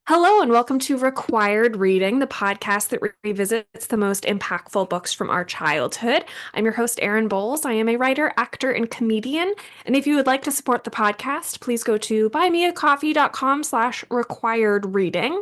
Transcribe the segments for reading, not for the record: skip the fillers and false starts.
Hello, and welcome to Required Reading, the podcast that revisits the most impactful books from our childhood. I'm your host, Erin Bowles. I am a writer, actor, and comedian. And if you would like to support the podcast, please go to buymeacoffee.com/required reading.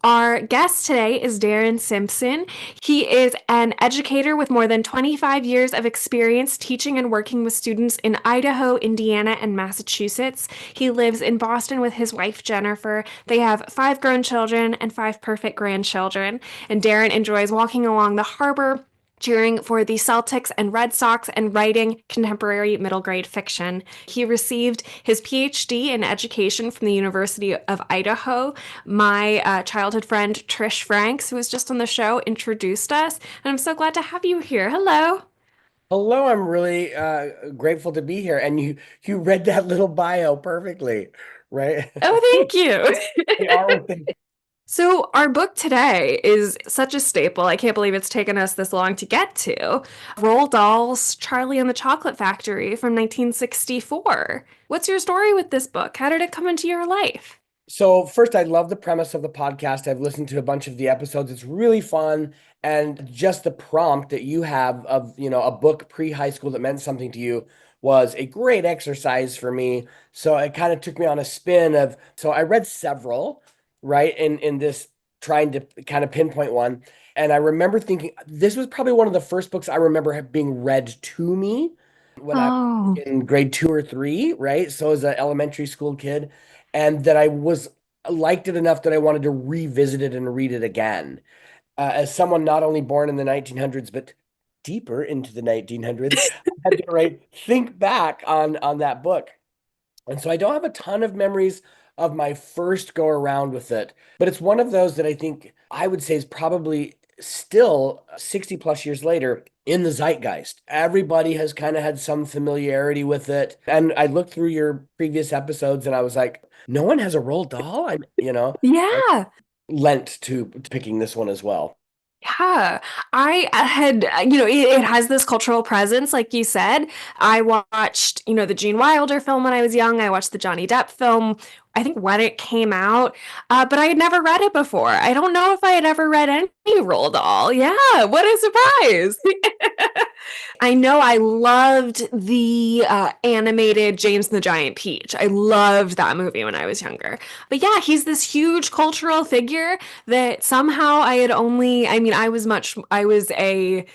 Our guest today is Darrin Simpson. He is an educator with more than 25 years of experience teaching and working with students in Idaho, Indiana, and Massachusetts. He lives in Boston with his wife, Jennifer. They have five grown children and five perfect grandchildren. And Darrin enjoys walking along the harbor, cheering for the Celtics and Red Sox, and writing contemporary middle grade fiction. He received his PhD in education from the University of Idaho. My childhood friend Trish Franks, who was just on the show, introduced us, and I'm so glad to have you here. Hello. Hello, I'm really grateful to be here. And you read that little bio perfectly, right? Oh, thank you. They are what they. So, our book today is such a staple. I can't believe it's taken us this long to get to. Roald Dahl's Charlie and the Chocolate Factory from 1964. What's your story with this book? How did it come into your life? So first, I love the premise of the podcast. I've listened to a bunch of the episodes. It's really fun, and just the prompt that you have of a book pre-high school that meant something to you was a great exercise for me. So it kind of took me on a spin of. So I read several, right, in this trying to kind of pinpoint one. And I remember thinking this was probably one of the first books I remember being read to me when I was Oh, in grade two or three, right? So as an elementary school kid, and that I was liked it enough that I wanted to revisit it and read it again. As someone not only born in the 1900s, but deeper into the 1900s, I had to think back on that book. And so I don't have a ton of memories of my first go around with it, but it's one of those that I think I would say is probably still 60 plus years later in the zeitgeist. Everybody has kind of had some familiarity with it. And I looked through your previous episodes and I was like, no one has a Roald Dahl. I yeah. lent to picking this one as well. Yeah, I had, it has this cultural presence, like you said. I watched, the Gene Wilder film when I was young. I watched the Johnny Depp film, I think when it came out, but I had never read it before. I don't know if I had ever read any Roald Dahl. Yeah, what a surprise. I know I loved the animated James and the Giant Peach. I loved that movie when I was younger. But yeah, he's this huge cultural figure that somehow I had only, I mean, I was a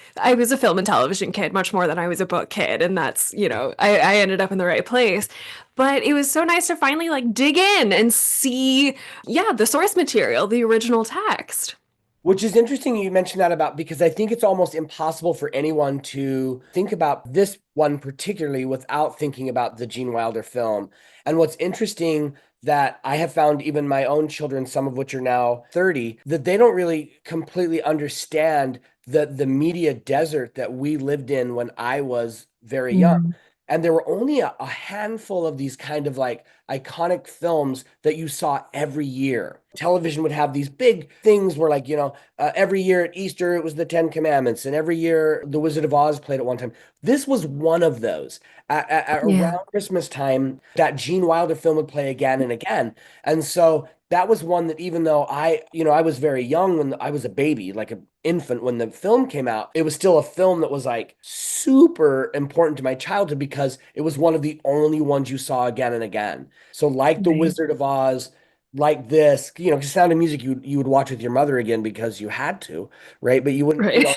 film and television kid much more than I was a book kid. And that's, I ended up in the right place. But it was so nice to finally like dig in and see, yeah, the source material, the original text. Which is interesting you mentioned that about because I think it's almost impossible for anyone to think about this one particularly without thinking about the Gene Wilder film. And what's interesting that I have found even my own children, some of which are now 30, that they don't really completely understand the media desert that we lived in when I was very young. Mm. And there were only a handful of these kind of like iconic films that you saw every year. Television would have these big things where, like, every year at Easter, it was the Ten Commandments, and every year The Wizard of Oz played at one time. This was one of those. Yeah. Around Christmas time, that Gene Wilder film would play again and again. And so that was one that even though I was very young when I was a baby, like an infant when the film came out, it was still a film that was like super important to my childhood because it was one of the only ones you saw again and again. So like The Right. Wizard of Oz, like this, Sound of Music you would watch with your mother again because you had to, right? But you wouldn't, Right.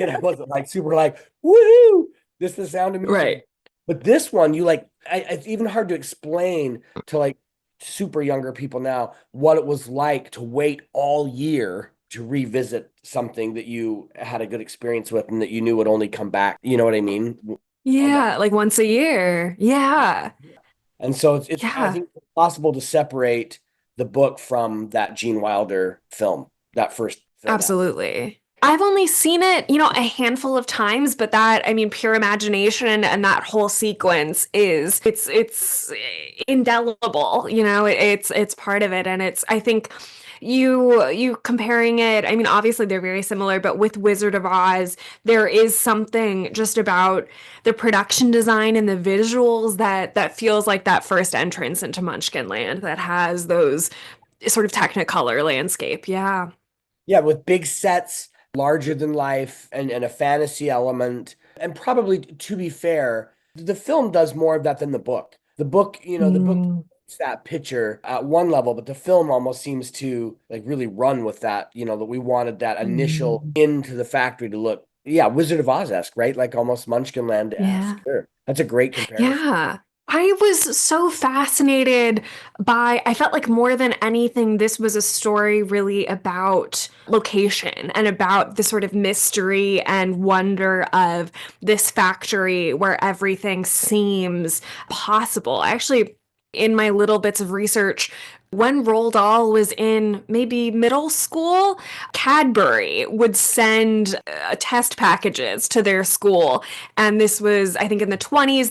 I wasn't like super like, woohoo, this is the Sound of Music. Right. But this one, you like, it's even hard to explain to like super younger people now what it was like to wait all year to revisit something that you had a good experience with and that you knew would only come back. You know what I mean? On that. Yeah, like once a year. Yeah. And so it's I Yeah, think it's possible to separate the book from that Gene Wilder film, that first film out. absolutely. I've only seen it, a handful of times, but that, I mean, pure imagination and that whole sequence it's indelible, it's part of it. And I think you comparing it, I mean, obviously they're very similar, but with Wizard of Oz, there is something just about the production design and the visuals that feels like that first entrance into Munchkin Land that has those sort of Technicolor landscape. Yeah. Yeah, with big sets, larger than life, and a fantasy element. And probably, to be fair, the film does more of that than the book. The book Mm, it's that picture at one level, but the film almost seems to like really run with that, that we wanted that initial mm. into the factory to look, yeah, Wizard of Oz-esque, right? Like almost Yeah. Munchkinland-esque. Sure. That's a great comparison. Yeah. I was so fascinated by, I felt like more than anything, this was a story really about location and about the sort of mystery and wonder of this factory where everything seems possible. Actually, in my little bits of research, when Roald Dahl was in maybe middle school, Cadbury would send test packages to their school. And this was, I think, in the 20s.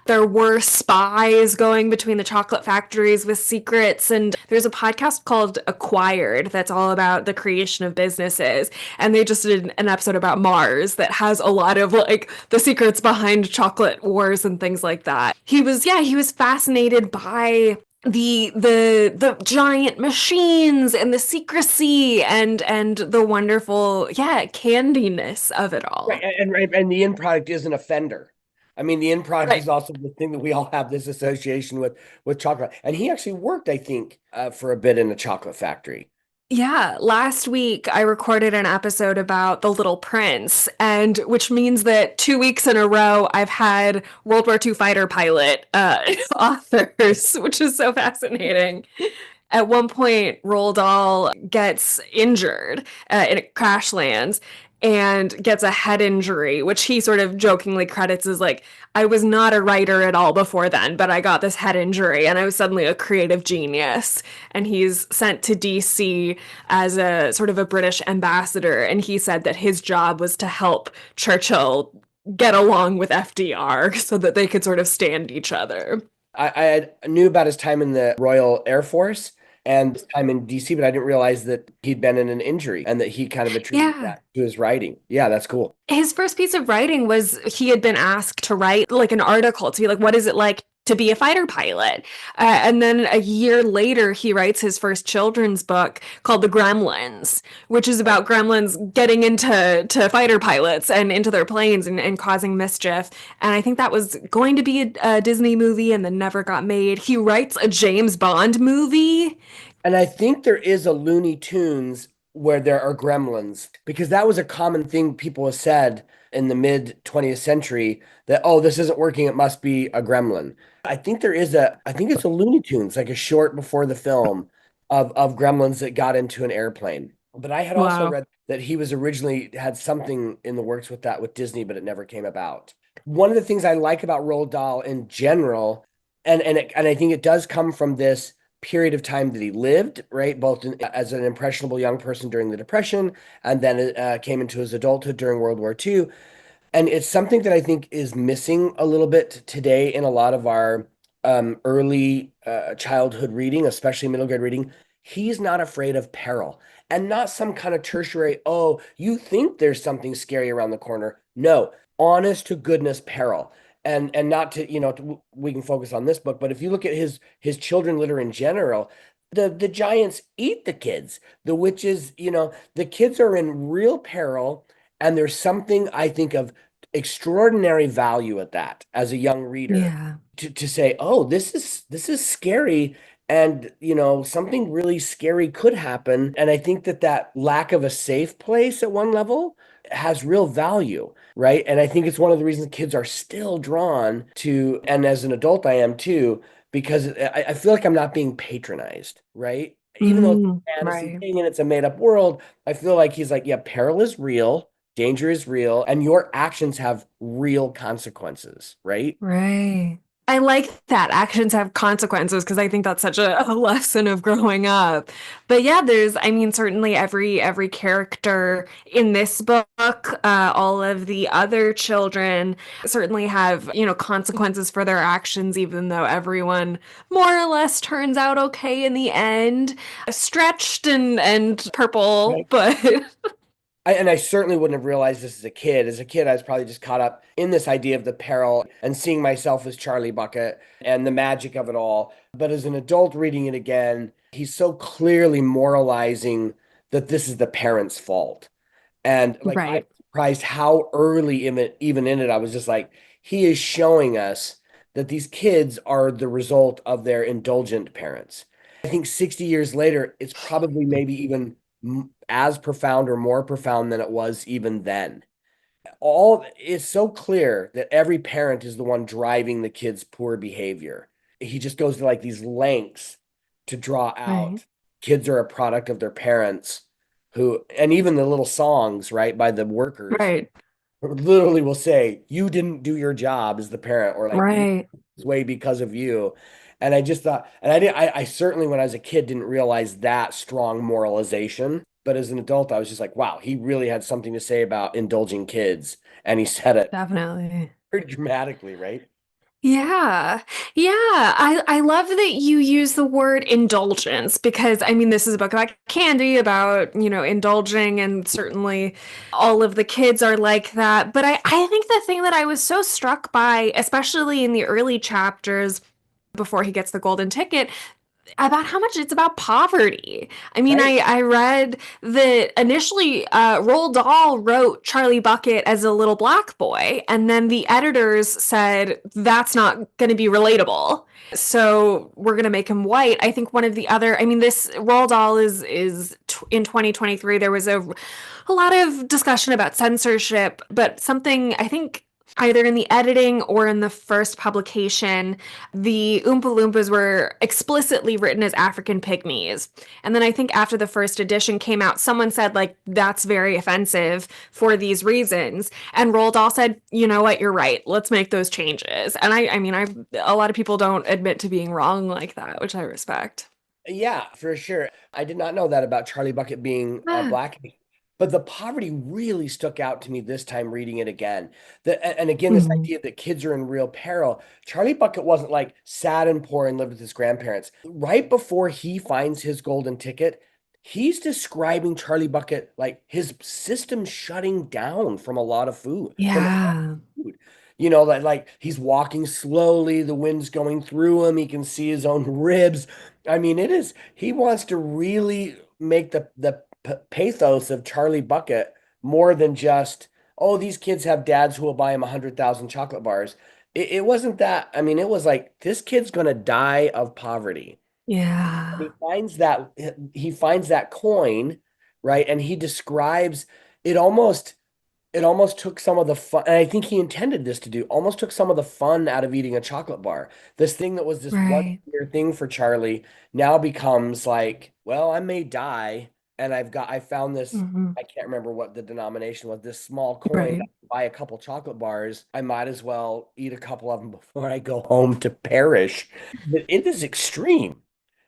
There were spies going between the chocolate factories with secrets. And there's a podcast called Acquired that's all about the creation of businesses. And they just did an episode about Mars that has a lot of like the secrets behind chocolate wars and things like that. He was fascinated by the giant machines and the secrecy and the wonderful, yeah, candiness of it Right, all. and the end product is an offender. I mean, the end product Right. is also the thing that we all have this association with chocolate. And he actually worked, I think, for a bit in a chocolate factory. Yeah, last week I recorded an episode about The Little Prince, and which means that 2 weeks in a row I've had World War II fighter pilot authors, which is so fascinating. At one point, Roald Dahl gets injured and it crash lands and gets a head injury, which he sort of jokingly credits as like, I was not a writer at all before then, but I got this head injury and I was suddenly a creative genius. And he's sent to DC as a sort of a British ambassador. And he said that his job was to help Churchill get along with FDR so that they could sort of stand each other. I knew about his time in the Royal Air Force and his time in DC, but I didn't realize that he'd been in an injury and that he kind of attributed Yeah. that to his writing. Yeah, that's cool. His first piece of writing was he had been asked to write like an article to be like, what is it like to be a fighter pilot? And then a year later, he writes his first children's book called The Gremlins, which is about gremlins getting into fighter pilots and into their planes and causing mischief. And I think that was going to be a Disney movie and then never got made. He writes a James Bond movie. And I think there is a Looney Tunes where there are gremlins because that was a common thing people have said in the mid 20th century that, oh, this isn't working, it must be a gremlin. I think it's a Looney Tunes, like a short before the film of gremlins that got into an airplane. But I had also Wow. read that he was originally had something in the works with that with Disney, but it never came about. One of the things I like about Roald Dahl in general, and I think it does come from this period of time that he lived, right? Both as an impressionable young person during the Depression, and then came into his adulthood during World War II. And it's something that I think is missing a little bit today in a lot of our early childhood reading, especially middle grade reading. He's not afraid of peril and not some kind of tertiary, oh, you think there's something scary around the corner. No, honest to goodness peril. And not to, we can focus on this book, but if you look at his children litter in general, the giants eat the kids. The witches, the kids are in real peril, and there's something I think of extraordinary value at that as a young reader Yeah. to say, oh, this is scary. And something really scary could happen. And I think that lack of a safe place at one level has real value, right? And I think it's one of the reasons kids are still drawn to, and as an adult, I am too, because I feel like I'm not being patronized, right? Even though it's a fantasy Right. thing and it's a made up world, I feel like he's like, yeah, peril is real, danger is real, and your actions have real consequences, right? Right. I like that actions have consequences because I think that's such a lesson of growing up. But yeah, I mean, certainly every character in this book, all of the other children certainly have, consequences for their actions, even though everyone more or less turns out okay in the end. Stretched and purple, Right. but And I certainly wouldn't have realized this as a kid. As a kid, I was probably just caught up in this idea of the peril and seeing myself as Charlie Bucket and the magic of it all. But as an adult reading it again, he's so clearly moralizing that this is the parents' fault. And like I'm Right. surprised how early in it, even in it, I was just like, he is showing us that these kids are the result of their indulgent parents. I think 60 years later, it's probably maybe even as profound or more profound than it was even then. All it's so clear that every parent is the one driving the kid's poor behavior. He just goes to like these lengths to draw Right. out kids are a product of their parents who, and even the little songs, right, by the workers Right. literally will say, "You didn't do your job as the parent," or like, "You Right. this way because of you." And I just thought, and I did, I certainly when I was a kid didn't realize that strong moralization. But as an adult, I was just like, wow, he really had something to say about indulging kids. And he said it Definitely. pretty dramatically, right? Yeah. Yeah. I love that you use the word indulgence because I mean this is a book about candy, about, indulging, and certainly all of the kids are like that. But I think the thing that I was so struck by, especially in the early chapters before he gets the golden ticket, about how much it's about poverty. I mean, Right. I read that initially Roald Dahl wrote Charlie Bucket as a little black boy, and then the editors said that's not going to be relatable. So we're going to make him white. I think one of the other, I mean, this Roald Dahl is in 2023. There was a lot of discussion about censorship, but something I think either in the editing or in the first publication, the Oompa Loompas were explicitly written as African pygmies. And then I think after the first edition came out, someone said, like, that's very offensive for these reasons. And Roald Dahl said, you know what, you're right. Let's make those changes. And I mean, a lot of people don't admit to being wrong like that, which I respect. Yeah, for sure. I did not know that about Charlie Bucket being Ah. black, but the poverty really stuck out to me this time reading it again. And again, this Mhm. idea that kids are in real peril. Charlie Bucket wasn't like sad and poor and lived with his grandparents. Right before he finds his golden ticket, he's describing Charlie Bucket like his system shutting down from a lot of food, from Yeah. food. Like he's walking slowly, the wind's going through him, he can see his own ribs. I mean, it is, he wants to really make the pathos of Charlie Bucket more than just, oh, these kids have dads who will buy them 100,000 chocolate bars. It wasn't that. I mean, it was like, this kid's going to die of poverty. Yeah. He finds that coin, right? And he describes it almost it almost took some of the fun, and I think he intended this to do, almost took some of the fun out of eating a chocolate bar. This thing that was this one Right. year thing for Charlie now becomes like, well, I may die, and I found this, Hmm. I can't remember what the denomination was, this small coin. I Right. can buy a couple chocolate bars. I might as well eat a couple of them before I go home to perish. But it is extreme.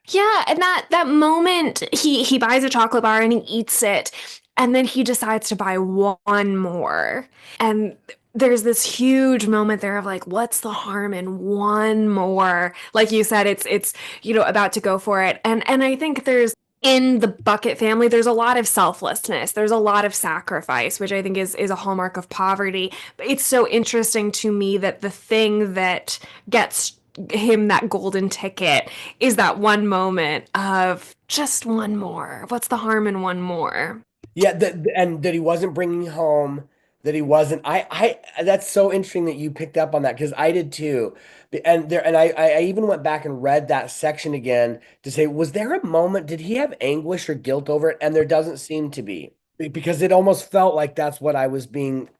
Yeah, and that moment he buys a chocolate bar and he eats it, and then he decides to buy one more. And there's this huge moment there of like, what's the harm in one more? Like you said, it's about to go for it. And I think there's in the Bucket family, there's a lot of selflessness. There's a lot of sacrifice, which I think is a hallmark of poverty. But it's so interesting to me that the thing that gets him that golden ticket is that one moment of just one more. What's the harm in one more? Yeah, and that he wasn't bringing home, that he wasn't. That's so interesting that you picked up on that because I did too. And I even went back and read that section again to say, was there a moment? Did he have anguish or guilt over it? And there doesn't seem to be because it almost felt like that's what I was being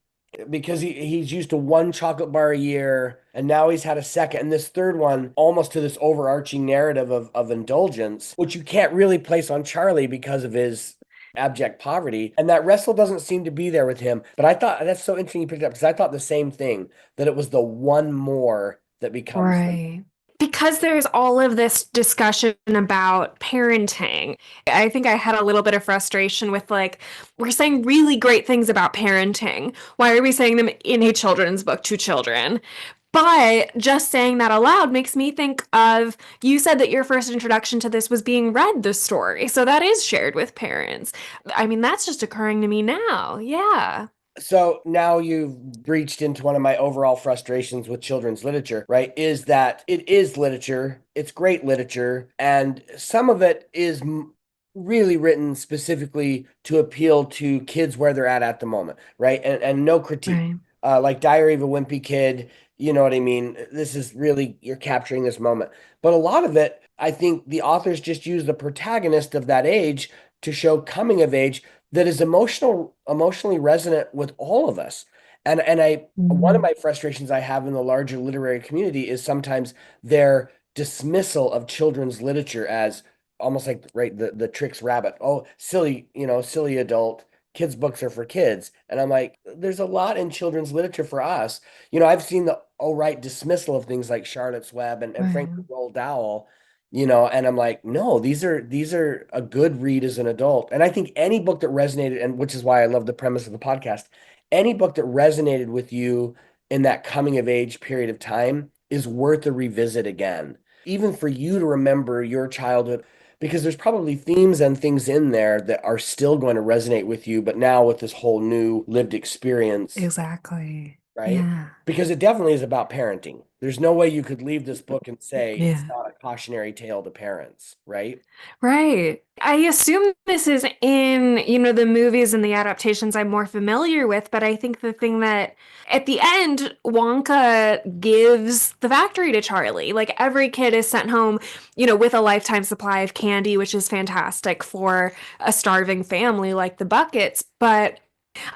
because he's used to one chocolate bar a year and now he's had a second and this third one almost to this overarching narrative of indulgence, which you can't really place on Charlie because of his abject poverty. And that wrestle doesn't seem to be there with him. But I thought that's so interesting you picked up because I thought the same thing, that it was the one more that becomes the Right. Because there's all of this discussion about parenting, I think I had a little bit of frustration with like, we're saying really great things about parenting. Why are we saying them in a children's book to children? But just saying that aloud makes me think of you said that your first introduction to this was being read the story. So that is shared with parents. I mean, that's just occurring to me now. Yeah. So now you've breached into one of my overall frustrations with children's literature, right? Is that it is literature, it's great literature, and some of it is really written specifically to appeal to kids where they're at the moment, right? And no critique. Right. Like Diary of a Wimpy Kid, you know what I mean? This is really, you're capturing this moment. But a lot of it, I think the authors just use the protagonist of that age to show coming of age that is emotionally resonant with all of us. And I one of Mhm. my frustrations I have in the larger literary community is sometimes their dismissal of children's literature as almost like right the tricks rabbit. Oh, silly, silly adult. Kids' books are for kids. And I'm like, there's a lot in children's literature for us. I've seen the right dismissal of things like Charlotte's Web and frankly Right. Roald Dahl, and I'm like, no, these are a good read as an adult. And I think any book that resonated, and which is why I love the premise of the podcast, any book that resonated with you in that coming of age period of time is worth a revisit again. Even for you to remember your childhood, because there's probably themes and things in there that are still going to resonate with you, but now with this whole new lived experience, Exactly. right? Yeah. Because it definitely is about parenting. There's no way you could leave this book and say it's Yeah. not a cautionary tale to parents, right? Right. I assume this is in, the movies and the adaptations I'm more familiar with, but I think the thing that at the end, Wonka gives the factory to Charlie. Like every kid is sent home, with a lifetime supply of candy, which is fantastic for a starving family like the Buckets. But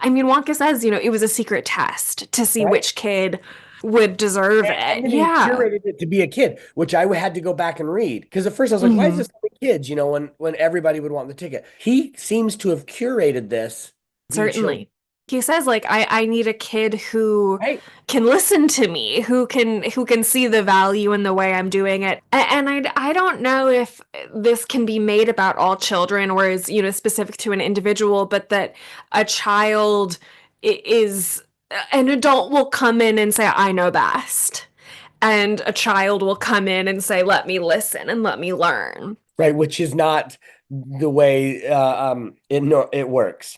I mean, Wonka says, it was a secret test to see Right. which kid would deserve And it. then he Yeah. curated it to be a kid, which I had to go back and read. Because at first I was like, why is Hmm. this only kids? When everybody would want the ticket. He seems to have curated this to be children. Certainly. He says like I need a kid who Right. can listen to me, who can see the value in the way I'm doing it. And I don't know if this can be made about all children or is, specific to an individual, but that a child is an adult will come in and say I know best. And a child will come in and say let me listen and let me learn. Right. Which is not the way it works.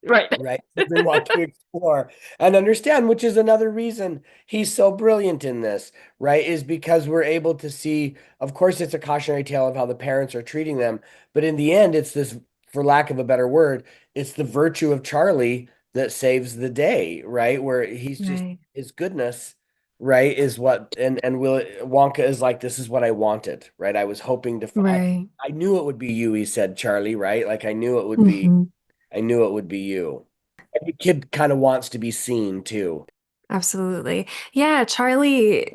Right. Right? Children want to explore and understand, which is another reason he's so brilliant in this, right? Is because we're able to see, of course, it's a cautionary tale of how the parents are treating them, but in the end, it's this, for lack of a better word, it's the virtue of Charlie that saves the day, right? Where he's just Right. his goodness, right, is what and will Wonka is like, this is what I wanted, right? I was hoping to Right. I knew it would be you, he said, Charlie, right? Like Hmm. I knew it would be you. Every kid kind of wants to be seen too. Absolutely. Yeah, Charlie,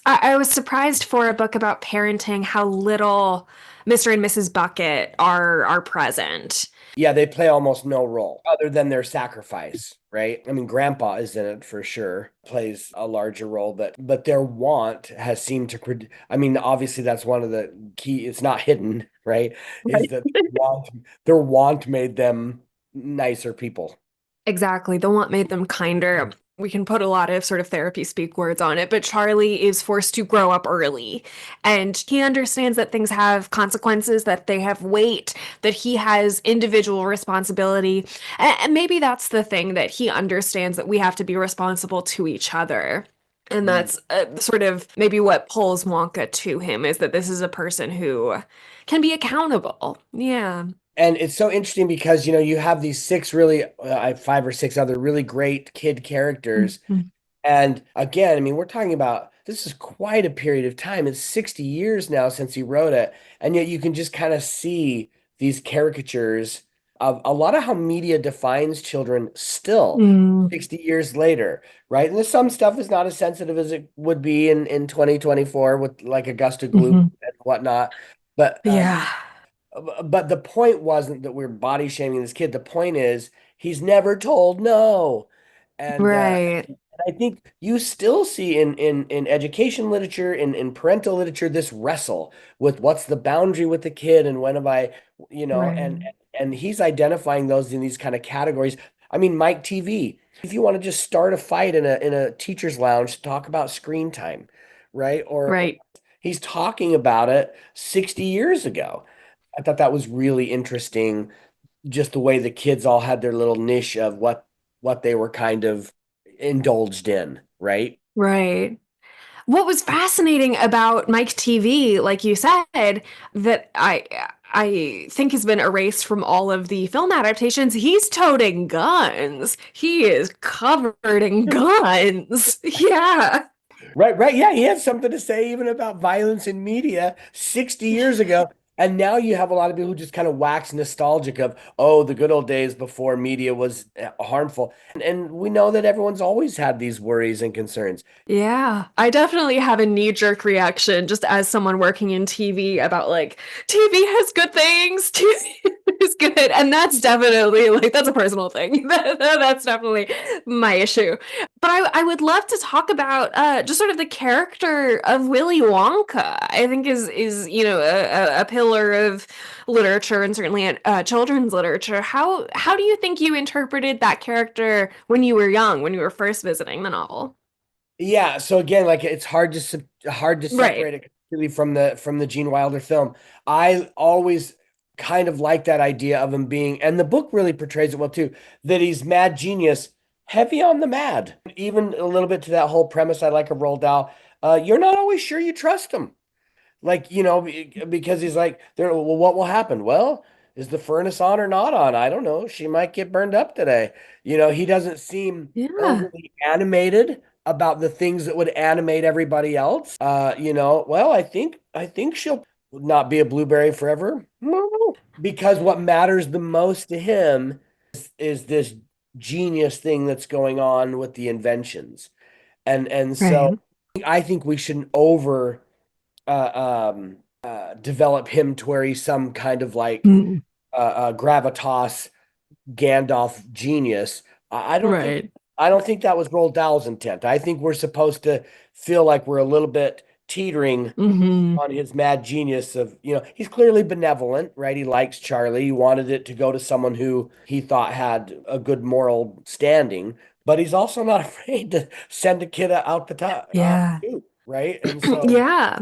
I was surprised for a book about parenting how little Mr. and Mrs. Bucket are present. Yeah, they play almost no role other than their sacrifice, right? I mean, Grandpa is in it for sure, plays a larger role, but their want has seemed to, I mean, obviously that's one of the key, it's not hidden, right? Is Right. that their want made them nicer people. Exactly. The want made them kinder. We can put a lot of sort of therapy speak words on it, but Charlie is forced to grow up early. And he understands that things have consequences, that they have weight, that he has individual responsibility. And maybe that's the thing that he understands that we have to be responsible to each other. And Mm. that's sort of maybe what pulls Wonka to him is that this is a person who can be accountable. Yeah. And it's so interesting because you have these six really five or six other really great kid characters. Mhm. And again, I mean, we're talking about this is quite a period of time. It's 60 years now since he wrote it. And yet you can just kind of see these caricatures of a lot of how media defines children still Mm. 60 years later, right? And there's some stuff is not as sensitive as it would be in 2024 with like Augusta Gloop Mhm. and whatnot. But Yeah. but the point wasn't that we're body shaming this kid. The point is he's never told no. And Right. I think you still see in education literature, in parental literature, this wrestle with what's the boundary with the kid and when have I, Right. and he's identifying those in these kind of categories. I mean, Mike TV. If you want to just start a fight in a teacher's lounge, talk about screen time, right? Or Right. he's talking about it 60 years ago. I thought that was really interesting, just the way the kids all had their little niche of what they were kind of indulged in, right? Right. What was fascinating about Mike TV, like you said, that I think has been erased from all of the film adaptations, he's toting guns. He is covered in guns. Yeah. Right, right. Yeah, he had something to say even about violence in media 60 years ago. And now you have a lot of people who just kind of wax nostalgic of, oh, the good old days before media was harmful. And we know that everyone's always had these worries and concerns. Yeah, I definitely have a knee-jerk reaction just as someone working in TV about like TV has good things, TV is good, and that's definitely like that's a personal thing. That's definitely my issue. But I would love to talk about just sort of the character of Willy Wonka. I think is you know a pillar of literature and certainly children's literature. How do you think you interpreted that character when you were young, when you were first visiting the novel? Yeah, so again, like it's hard to Right. separate it completely from the Gene Wilder film. I always kind of like that idea of him being, and the book really portrays it well too, that he's mad genius, heavy on the mad. Even a little bit to that whole premise I like of Roald Dahl. You're not always sure you trust him. Like, because he's like, there, well, what will happen? Well, is the furnace on or not on? I don't know. She might get burned up today. He doesn't seem Yeah. overly animated about the things that would animate everybody else. Well, I think she'll not be a blueberry forever. No. Because what matters the most to him is this genius thing that's going on with the inventions. And so Right. I think we shouldn't develop him to where he's some kind of like Mm. gravitas Gandalf genius. I don't think Right. I don't think that was Roald Dahl's intent. I think we're supposed to feel like we're a little bit teetering Hmm. on his mad genius of, he's clearly benevolent, right? He likes Charlie. He wanted it to go to someone who he thought had a good moral standing, but he's also not afraid to send a kid out Yeah. too, right? And so Yeah.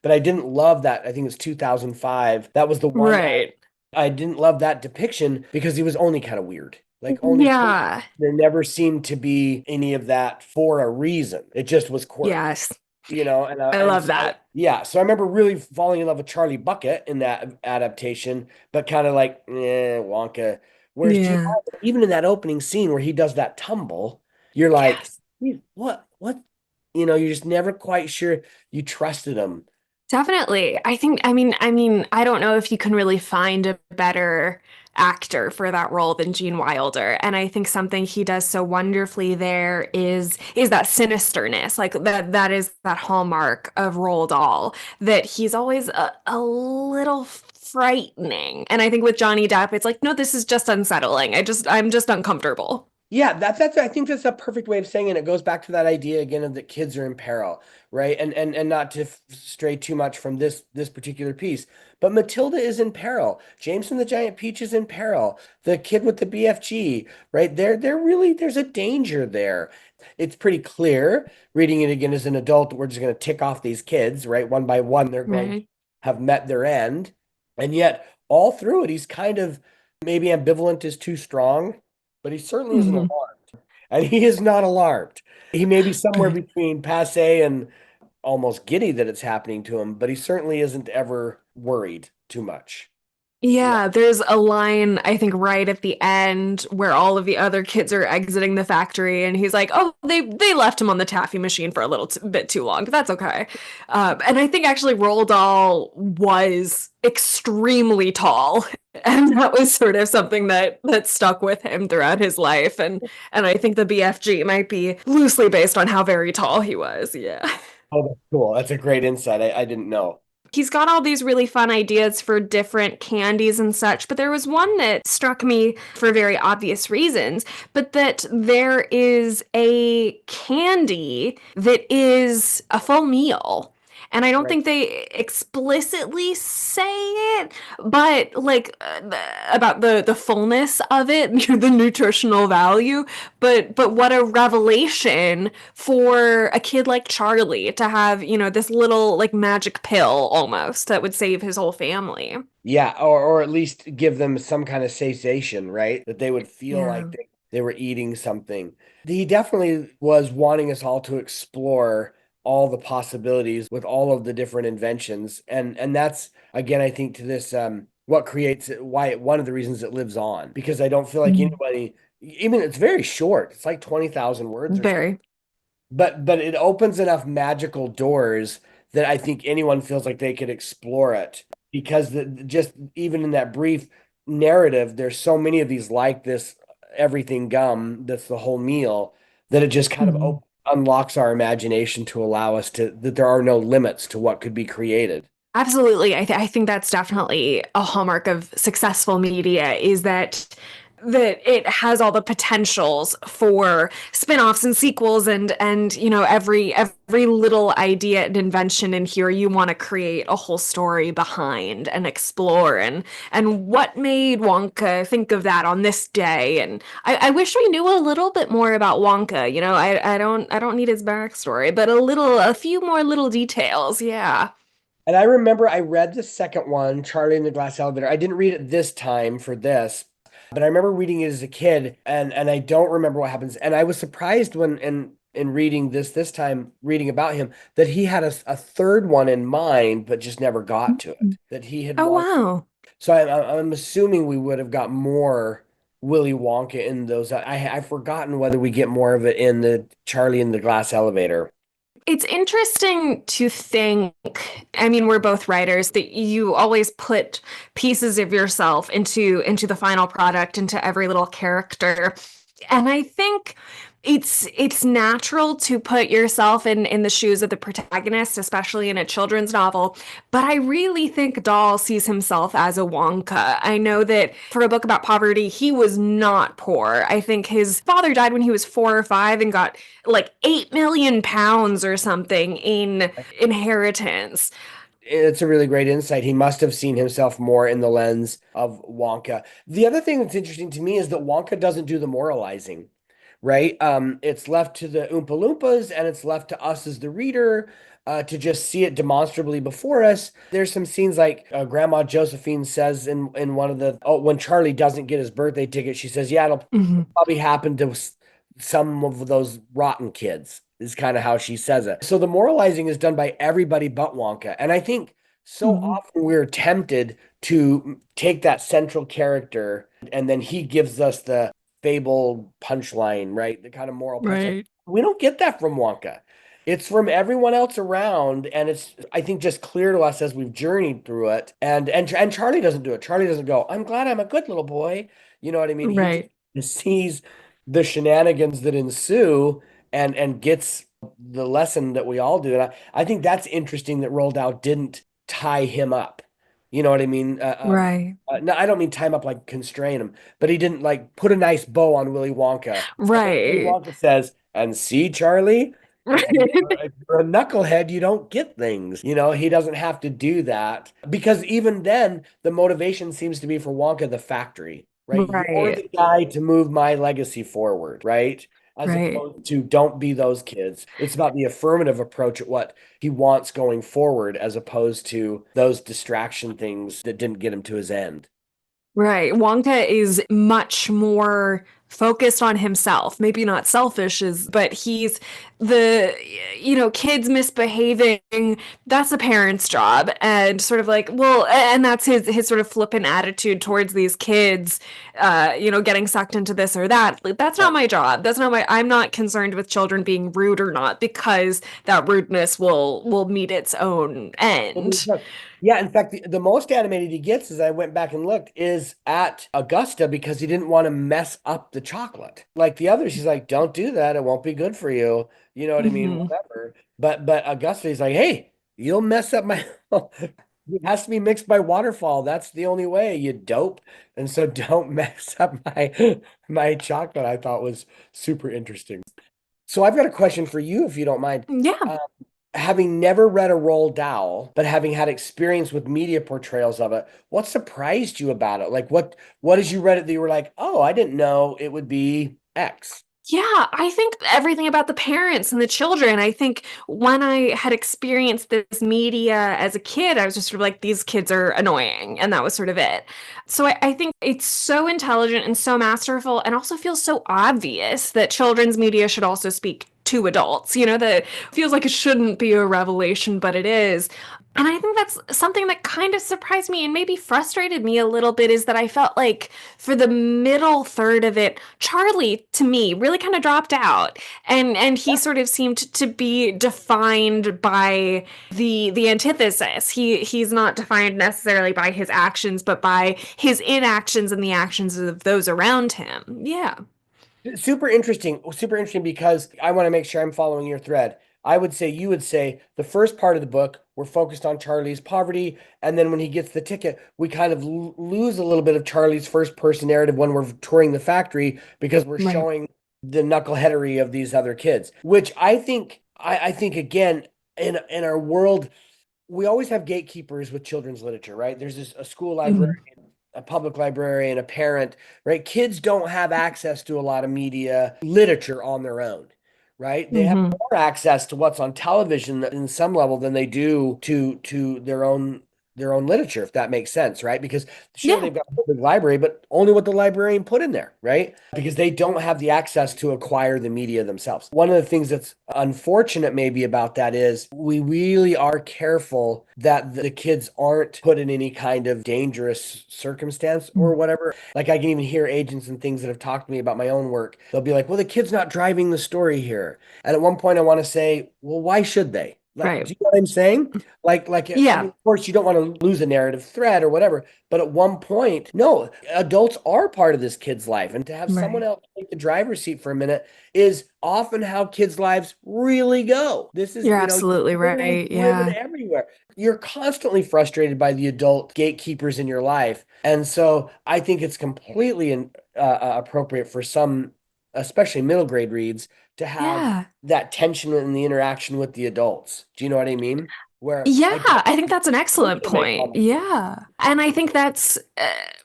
but I didn't love that. I think it was 2005. That was the one Right. I didn't love that depiction because he was only kind of weird. Like only Yeah. there never seemed to be any of that for a reason. It just was quirky, Yes. I and love so that. yeah. So I remember really falling in love with Charlie Bucket in that adaptation, but kind of like Wonka. Whereas Gene Yeah. Wilder, even in that opening scene where he does that tumble, you're like, Yes. What? You're just never quite sure you trusted him. Definitely. I mean, I don't know if you can really find a better actor for that role than Gene Wilder. And I think something he does so wonderfully there is that sinisterness. Like that is that hallmark of Roald Dahl, that he's always a little frightening. And I think with Johnny Depp, it's like, no, this is just unsettling. I'm just uncomfortable. Yeah, that's I think that's a perfect way of saying it. It goes back to that idea again of that kids are in peril, right? And not to stray too much from this particular piece, but Matilda is in peril. James and the Giant Peach is in peril. The kid with the BFG, right? They're really there's a danger there. It's pretty clear reading it again as an adult that we're just going to tick off these kids, right? One by one, they're going to Right. have met their end. And yet all through it, he's kind of maybe ambivalent is too strong, but he certainly isn't Hmm. alarmed. And he is not alarmed. He may be somewhere Right. between passe and almost giddy that it's happening to him, but he certainly isn't ever worried too much. Yeah. Yeah, there's a line, I think, right at the end where all of the other kids are exiting the factory, and he's like, "Oh, they left him on the taffy machine for a little bit too long, but that's okay." And I think actually Roald Dahl was extremely tall, and that was sort of something that stuck with him throughout his life. And I think the BFG might be loosely based on how very tall he was. Yeah. Oh, that's cool. That's a great insight. I didn't know. He's got all these really fun ideas for different candies and such, but there was one that struck me for very obvious reasons, but that there is a candy that is a full meal. And I don't Right. think they explicitly say it, but like about the fullness of it, the nutritional value. But what a revelation for a kid like Charlie to have, this little like magic pill almost that would save his whole family. Yeah, or at least give them some kind of satiation, right? That they would feel like Yeah. they were eating something. He definitely was wanting us all to explore all the possibilities with all of the different inventions. And that's again, I think to this what creates it, why one of the reasons it lives on. Because I don't feel like Mhm. anybody, even it's very short. It's like 20,000 words or something, Very. but it opens enough magical doors that I think anyone feels like they could explore it because just even in that brief narrative, there's so many of these like this everything gum that's the whole meal that it just kind of Mhm. unlocks our imagination to allow us to that there are no limits to what could be created. Absolutely. I think that's definitely a hallmark of successful media is that it has all the potentials for spin-offs and sequels and every little idea and invention in here you want to create a whole story behind and explore and what made Wonka think of that on this day. And I wish we knew a little bit more about Wonka. I don't need his backstory, but a few more little details. Yeah. And I remember I read the second one, Charlie and the Glass Elevator. I didn't read it this time for this, but I remember reading it as a kid, and I don't remember what happens. And I was surprised when in reading this time, reading about him, that he had a third one in mind, but just never got to it. That he had Oh, wanted. wow. So I'm assuming we would have got more Willy Wonka in those. I've forgotten whether we get more of it in the Charlie and the Glass Elevator. It's interesting to think, I mean, we're both writers, that you always put pieces of yourself into the final product, into every little character. And I think it's natural to put yourself in the shoes of the protagonist, especially in a children's novel. But I really think Dahl sees himself as a Wonka. I know that for a book about poverty, he was not poor. I think his father died when he was 4 or 5 and got like 8 million pounds or something in inheritance. It's a really great insight. He must have seen himself more in the lens of Wonka. The other thing that's interesting to me is that Wonka doesn't do the moralizing, right? It's left to the Oompa Loompas and it's left to us as the reader to just see it demonstrably before us. There's some scenes like Grandma Josephine says in one of the, oh, when Charlie doesn't get his birthday ticket, she says, "Yeah, it'll Mhm. probably happen to some of those rotten kids," is kind of how she says it. So the moralizing is done by everybody but Wonka. And I think so Mhm. often we're tempted to take that central character and then he gives us the fable punchline, right? The kind of moral punchline. Right. We don't get that from Wonka. It's from everyone else around, and it's I think just clear to us as we've journeyed through it. And Charlie doesn't do it. Charlie doesn't go, "I'm glad I'm a good little boy." You know what I mean? He Right. just sees the shenanigans that ensue and gets the lesson that we all do. And I think that's interesting that Roald Dahl didn't tie him up. You know what I mean? Right. No, I don't mean tie him up like constrain him, but he didn't like put a nice bow on Willy Wonka. And then Willy Right. Wonka says, "And see, Charlie, Right. if you're a knucklehead, you don't get things." You know, he doesn't have to do that because even then, the motivation seems to be for Wonka the factory, right? You're Right. the guy to move my legacy forward, right? As Right. opposed to don't be those kids. It's about the affirmative approach at what he wants going forward, as opposed to those distraction things that didn't get him to his end. Right. Wonka is much more focused on himself. Maybe not selfish but he's the, kids misbehaving. That's a parent's job. And sort of like, well, and that's his sort of flippant attitude towards these kids, getting sucked into this or that. Like, that's not Yeah. my job. I'm not concerned with children being rude or not because that rudeness will meet its own end. Yeah, in fact, the most animated he gets, as I went back and looked, is at Augusta because he didn't want to mess up the chocolate. Like the others, he's like, "Don't do that. It won't be good for you." You know what I mean? Mhm. Whatever. But Augusta, he's like, "Hey, you'll mess up my." It has to be mixed by waterfall. That's the only way, you dope. And so don't mess up my chocolate. I thought was super interesting. So I've got a question for you, if you don't mind. Yeah. having never read a Roald Dahl, but having had experience with media portrayals of it, what surprised you about it? Like what as you read it that you were like, oh, I didn't know it would be X. Yeah, I think everything about the parents and the children. I think when I had experienced this media as a kid, I was just sort of like, these kids are annoying. And that was sort of it. So I think it's so intelligent and so masterful and also feels so obvious that children's media should also speak to adults. That feels like it shouldn't be a revelation, but it is. And I think that's something that kind of surprised me and maybe frustrated me a little bit is that I felt like for the middle third of it, Charlie to me really kind of dropped out. And he sort of seemed to be defined by the antithesis. He's not defined necessarily by his actions, but by his inactions and the actions of those around him. Yeah. Super interesting because I want to make sure I'm following your thread. I would say you would say the first part of the book, we're focused on Charlie's poverty. And then when he gets the ticket, we kind of lose a little bit of Charlie's first person narrative when we're touring the factory because we're Right. showing the knuckleheadery of these other kids, which I think again, in our world, we always have gatekeepers with children's literature, right? There's a school librarian, Mhm. a public librarian, a parent, right? Kids don't have access to a lot of media literature on their own, right? They have Hmm. more access to what's on television in some level than they do to their own literature, if that makes sense, right? Because sure, Yeah. they've got a big library, but only what the librarian put in there, right? Because they don't have the access to acquire the media themselves. One of the things that's unfortunate maybe about that is we really are careful that the kids aren't put in any kind of dangerous circumstance or whatever. Like I can even hear agents and things that have talked to me about my own work. They'll be like, well, the kid's not driving the story here. And at one point I want to say, well, why should they? Like, do Right. you know what I'm saying? I mean, Yeah. of course, you don't want to lose a narrative thread or whatever, but at one point, no, adults are part of this kid's life. And to have someone Right. else take the driver's seat for a minute is often how kids' lives really go. This is, You're you absolutely literally right. live it Yeah. everywhere. You're constantly frustrated by the adult gatekeepers in your life. And so I think it's completely appropriate for some, especially middle grade reads, to have Yeah. that tension in the interaction with the adults. Do you know what I mean? Where Yeah, adults I think that's an excellent also make point. comments. Yeah. And I think that's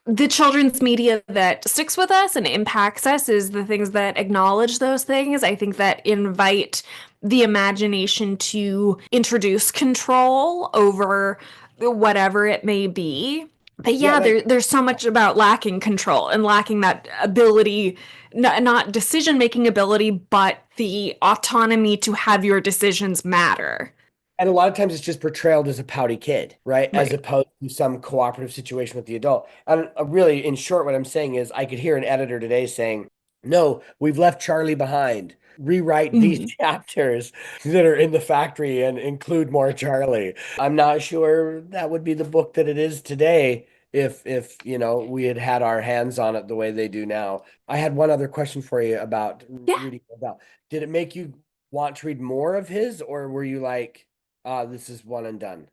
the children's media that sticks with us and impacts us is the things that acknowledge those things. I think that invite the imagination to introduce control over whatever it may be. But Yeah, yeah, like there's so much about lacking control and lacking that ability, not decision-making ability, but the autonomy to have your decisions matter. and a lot of times it's just portrayed as a pouty kid, right? As Right. opposed to some cooperative situation with the adult. And really, in short, what I'm saying is I could hear an editor today saying, no, we've left Charlie behind. Rewrite these Mhm. chapters that are in the factory and include more Charlie. I'm not sure that would be the book that it is today if we had had our hands on it the way they do now. I had one other question for you about Yeah, reading about. Did it make you want to read more of his, or were you like, this is one and done.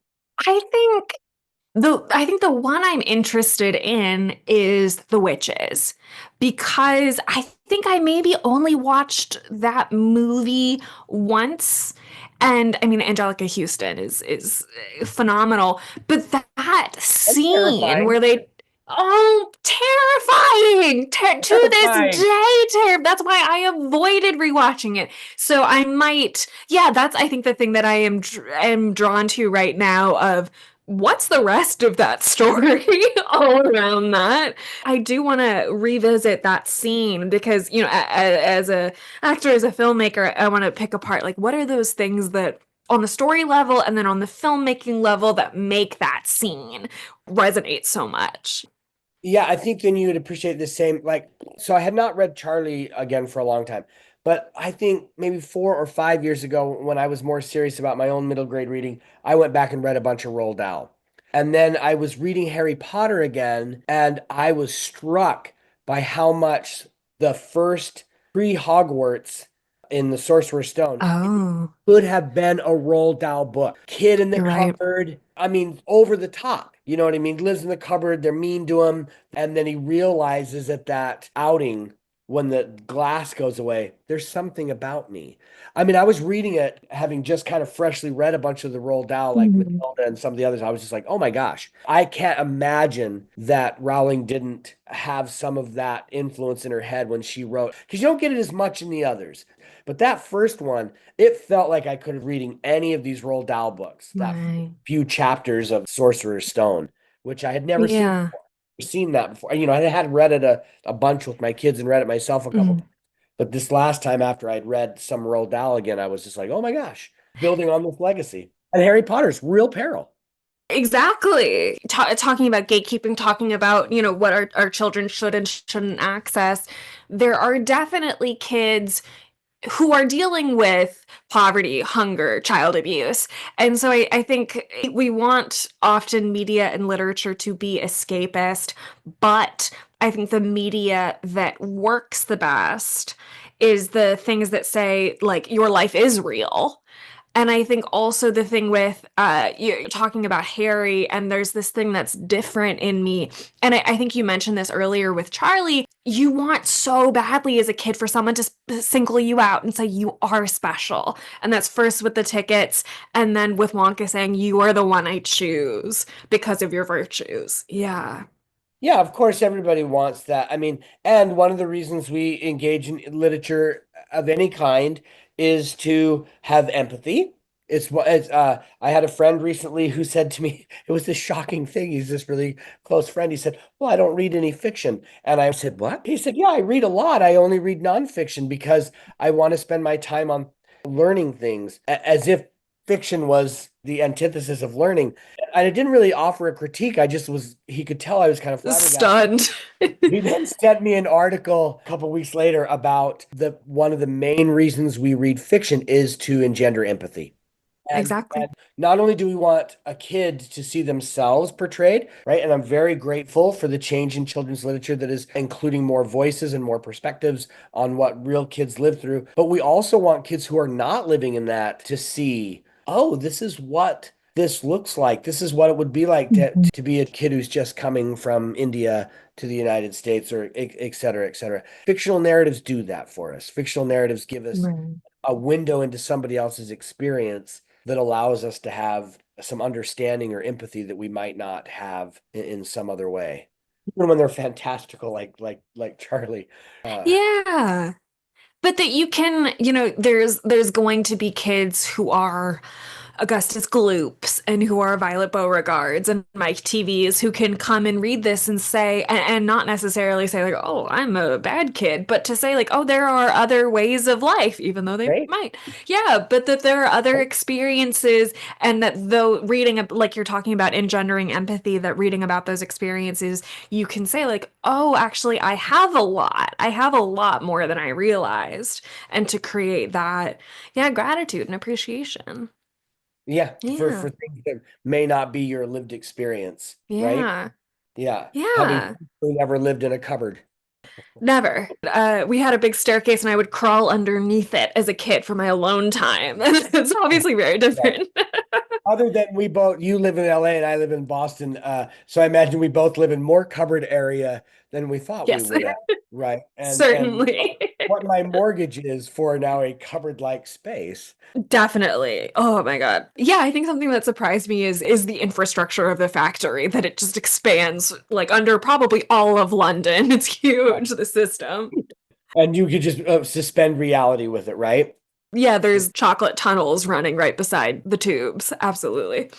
I think the one I'm interested in is The Witches because I think I maybe only watched that movie once. And I mean Angelica Houston is phenomenal, but that And scene terrifying. where they oh, terrifying! To this Terrifying. day, that's why I avoided rewatching it. So I might, yeah, that's I think the thing that am drawn to right now of what's the rest of that story all around that. I do want to revisit that scene because, as a actor, as a filmmaker, I want to pick apart like what are those things that on the story level and then on the filmmaking level that make that scene resonate so much. Yeah, I think then you would appreciate the same. Like, so I had not read Charlie again for a long time, but I think maybe 4 or 5 years ago, when I was more serious about my own middle grade reading, I went back and read a bunch of Roald Dahl. And then I was reading Harry Potter again, and I was struck by how much the first pre-Hogwarts in the Sorcerer's Stone Oh, could have been a Roald Dahl book. Kid in the you're right. cupboard. I mean, over the top. You know what I mean? Lives in the cupboard. They're mean to him. And then he realizes at that outing when the glass goes away, there's something about me. I mean, I was reading it having just kind of freshly read a bunch of the Roald Dahl, like Mhm. Matilda and some of the others. I was just like, oh my gosh, I can't imagine that Rowling didn't have some of that influence in her head when she wrote, because you don't get it as much in the others. But that first one, it felt like I could have reading any of these Roald Dahl books, that Right. few chapters of Sorcerer's Stone, which I had never Yeah. seen that before. You know, I had read it a bunch with my kids and read it myself a couple Mhm. times. But this last time after I'd read some Roald Dahl again, I was just like, oh my gosh, building on this legacy. And Harry Potter's real peril. Exactly. Talking about gatekeeping, talking about, what our children should and shouldn't access. There are definitely kids who are dealing with poverty, hunger, child abuse. And so I think we want often media and literature to be escapist, but I think the media that works the best is the things that say, like, your life is real. And I think also the thing with you're talking about Harry, and there's this thing that's different in me. And I think you mentioned this earlier with Charlie. You want so badly as a kid for someone to single you out and say you are special. And that's first with the tickets, and then with Wonka saying you are the one I choose because of your virtues. Yeah. Yeah, of course, everybody wants that. I mean, and one of the reasons we engage in literature of any kind is to have empathy. I had a friend recently who said to me, it was this shocking thing. He's this really close friend. He said, well, I don't read any fiction. And I said, what? He said, yeah, I read a lot. I only read nonfiction because I want to spend my time on learning things, as if fiction was the antithesis of learning. And I didn't really offer a critique. I just was, he could tell I was kind of flabbergasted. Stunned. He then sent me an article a couple weeks later about the one of the main reasons we read fiction is to engender empathy. And Exactly. not only do we want a kid to see themselves portrayed, right? And I'm very grateful for the change in children's literature that is including more voices and more perspectives on what real kids live through. But we also want kids who are not living in that to see, oh, this is what this looks like. This is what it would be like Mhm. to be a kid who's just coming from India to the United States, or et cetera, et cetera. Fictional narratives do that for us. Fictional narratives give us Right. a window into somebody else's experience that allows us to have some understanding or empathy that we might not have in some other way. Even when they're fantastical, like Charlie. Uh, Yeah. But that you can, there's going to be kids who are Augustus Gloops and who are Violet Beauregards and Mike TVs who can come and read this and say, and not necessarily say, like, oh, I'm a bad kid, but to say, like, oh, there are other ways of life, even though they right? might. Yeah, but that there are other Right? experiences, and that though reading, like you're talking about engendering empathy, that reading about those experiences, you can say, like, oh, actually, I have a lot. I have a lot more than I realized. And to create that, yeah, gratitude and appreciation. Yeah, Yeah. for things that may not be your lived experience, right? Yeah. Yeah, having Yeah. never lived in a cupboard. Never. We had a big staircase and I would crawl underneath it as a kid for my alone time. It's obviously very Right. different. Other than we both, you live in LA and I live in Boston, so I imagine we both live in more cupboard area than we thought we Yes, would have, right? And certainly. what my mortgage is for now a cupboard-like space. Definitely. Oh my God. Yeah, I think something that surprised me is the infrastructure of the factory, that it just expands like under probably all of London. It's huge, the system. And you could just suspend reality with it, right? Yeah, there's chocolate tunnels running right beside the tubes. Absolutely.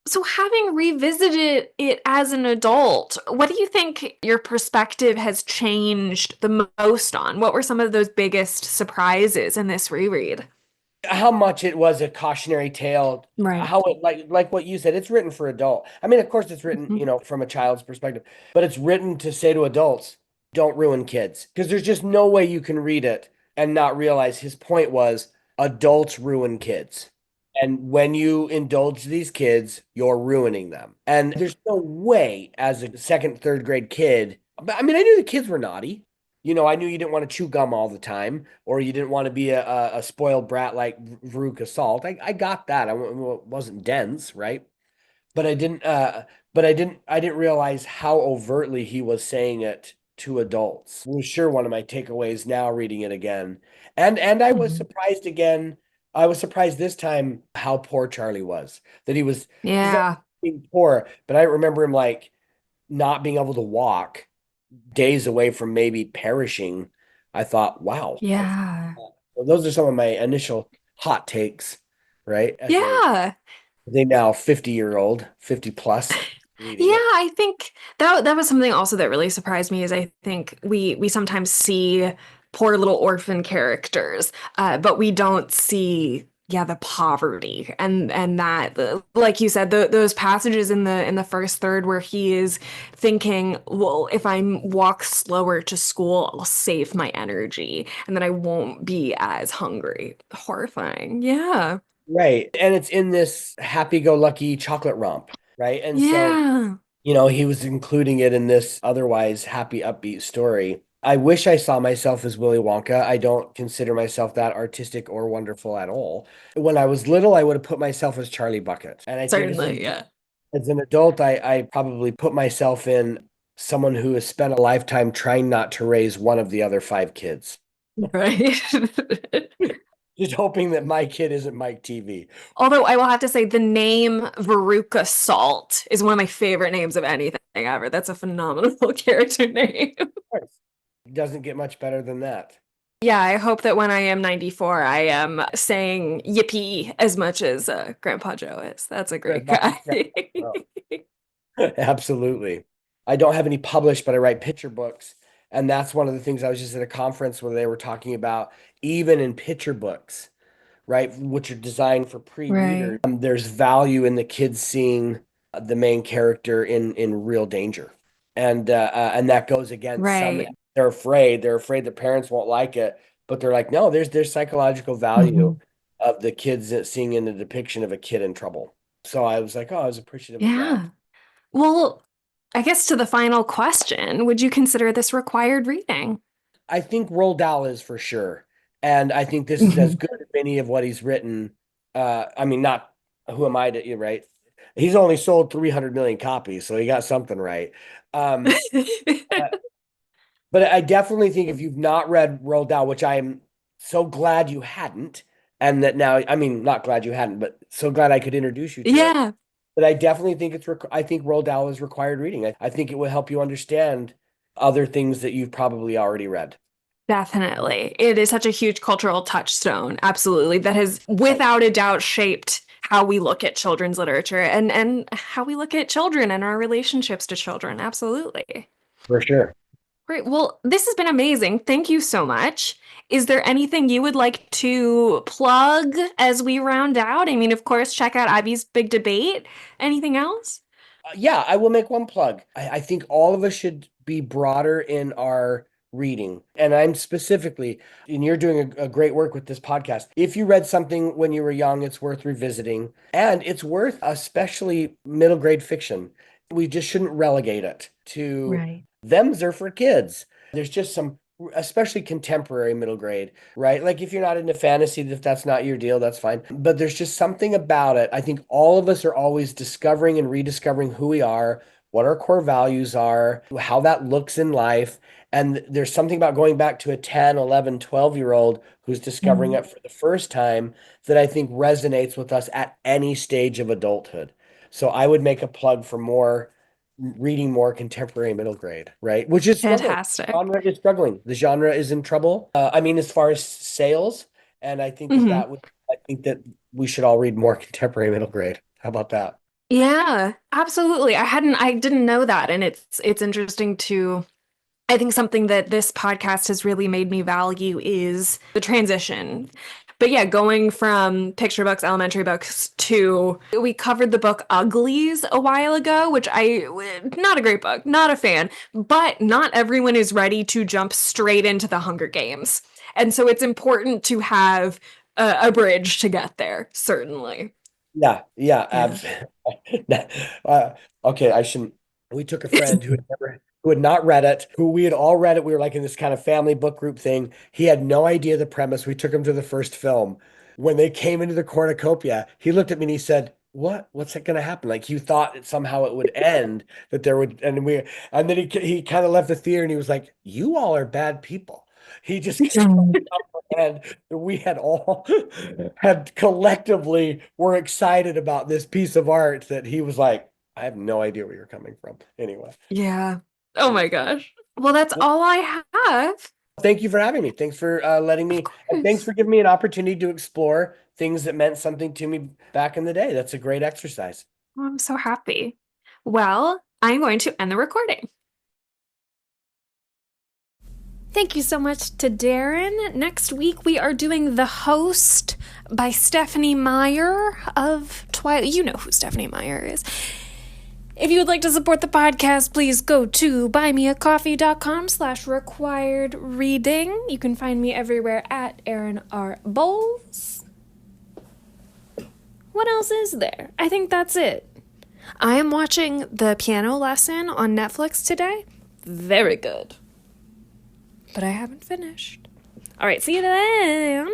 So, having revisited it as an adult, what do you think your perspective has changed the most on? What were some of those biggest surprises in this reread? How much it was a cautionary tale, Right. how it like what you said, it's written for adult. I mean, of course it's written, Mhm. from a child's perspective, but it's written to say to adults, don't ruin kids. Because there's just no way you can read it and not realize his point was adults ruin kids. And when you indulge these kids, you're ruining them. And there's no way as a second, third grade kid. But I mean, I knew the kids were naughty. I knew you didn't want to chew gum all the time, or you didn't want to be a spoiled brat like Veruca Salt. I got that. Wasn't dense, right? But I didn't. But I didn't. I didn't realize how overtly he was saying it to adults. Was sure one of my takeaways now reading it again. And I was Mhm. surprised again. I was surprised this time how poor Charlie was. That he's not Yeah. being poor, but I remember him like not being able to walk, days away from maybe perishing. I thought, wow, that's Yeah. well, those are some of my initial hot takes, right? Yeah. They now 50-year-old, 50 plus reading Yeah, it. I think that was something also that really surprised me is I think we sometimes see poor little orphan characters, but we don't see the poverty and that like you said those passages in the first third where he is thinking, well, if I walk slower to school, I'll save my energy and then I won't be as hungry. Horrifying. Yeah. Right. And it's in this happy-go-lucky chocolate romp, right? And so, Yeah. he was including it in this otherwise happy, upbeat story. I wish I saw myself as Willy Wonka. I don't consider myself that artistic or wonderful at all. When I was little, I would have put myself as Charlie Bucket. And I think Certainly, yeah. as an adult, I probably put myself in someone who has spent a lifetime trying not to raise one of the other five kids. Right. Just hoping that my kid isn't Mike TV. Although I will have to say the name Veruca Salt is one of my favorite names of anything ever. That's a phenomenal character name. It doesn't get much better than that. Yeah, I hope that when I am 94, I am saying yippee as much as Grandpa Joe is. That's a As great much as guy. Absolutely. I don't have any published, but I write picture books. And that's one of the things I was just at a conference where they were talking about, even in picture books, right, which are designed for pre-readers, Right, there's value in the kids seeing the main character in real danger. And that goes against some, right. they're afraid the parents won't like it, but they're like, no, there's psychological value Mhm. of the kids that seeing in the depiction of a kid in trouble. So I was like, oh, I was appreciative of that. Yeah. Well, I guess to the final question, would you consider this required reading? I think Roald Dahl is for sure. And I think this is as Mhm. good as any of what he's written. I mean, not who am I to, right? He's only sold 300 million copies, so he got something right. Um, uh, but I definitely think if you've not read Roald Dahl, which I am so glad you hadn't, and that now, I mean, not glad you hadn't, but so glad I could introduce you to it. Yeah. But I definitely think I think Roald Dahl is required reading. I think it will help you understand other things that you've probably already read. Definitely. It is such a huge cultural touchstone, absolutely, that has Right. without a doubt shaped how we look at children's literature and how we look at children and our relationships to children. Absolutely. For sure. Great. Well, this has been amazing. Thank you so much. Is there anything you would like to plug as we round out? I mean, of course, check out Ivy's Big Debate. Anything else? Yeah, I will make one plug. I think all of us should be broader in our reading. And I'm specifically, and you're doing a great work with this podcast. If you read something when you were young, it's worth revisiting. And it's worth, especially middle grade fiction. We just shouldn't relegate it to Right. them's are for kids. There's just some, especially contemporary middle grade, right? Like if you're not into fantasy, if that's not your deal, that's fine. But there's just something about it. I think all of us are always discovering and rediscovering who we are, what our core values are, how that looks in life. And there's something about going back to a 10, 11, 12-year-old who's discovering Mhm. it for the first time that I think resonates with us at any stage of adulthood. So I would make a plug for more reading more contemporary middle grade, right? Which is struggling. Fantastic. Genre is struggling. The genre is in trouble. I mean, as far as sales, and Mhm. I think that we should all read more contemporary middle grade. How about that? Yeah, absolutely. I didn't know that, and it's interesting to I think something that this podcast has really made me value is the transition. But yeah, going from picture books, elementary books to we covered the book Uglies a while ago, which I not a great book, not a fan, but not everyone is ready to jump straight into the Hunger Games. And so it's important to have a bridge to get there, certainly. Yeah, yeah, Yeah. absolutely. Okay, I shouldn't. We took a friend who had not read it, who we had all read it. We were like in this kind of family book group thing. He had no idea the premise. We took him to the first film. When they came into the cornucopia, he looked at me and he said, what's it going to happen? Like you thought that somehow it would end, that there would, and then he kind of left the theater and he was like, you all are bad people. He just Mm. and we had all had collectively were excited about this piece of art that he was like, I have no idea where you're coming from. Anyway, Yeah. Oh my gosh. Well, that's all I have. thank you for having me. Thanks for letting Of me, and thanks course. for giving me an opportunity to explore things that meant something to me back in the day. That's a great exercise. Oh, I'm so happy. Well, I'm going to end the recording. Thank you so much to Darrin. Next week we are doing The Host by Stephanie Meyer of Twilight. You know who Stephanie Meyer is. If you would like to support the podcast, please go to buymeacoffee.com/required reading. You can find me everywhere at Erin R. Bowles. What else is there? I think that's it. I am watching The Piano Lesson on Netflix today. Very good. But I haven't finished. All right, see you then.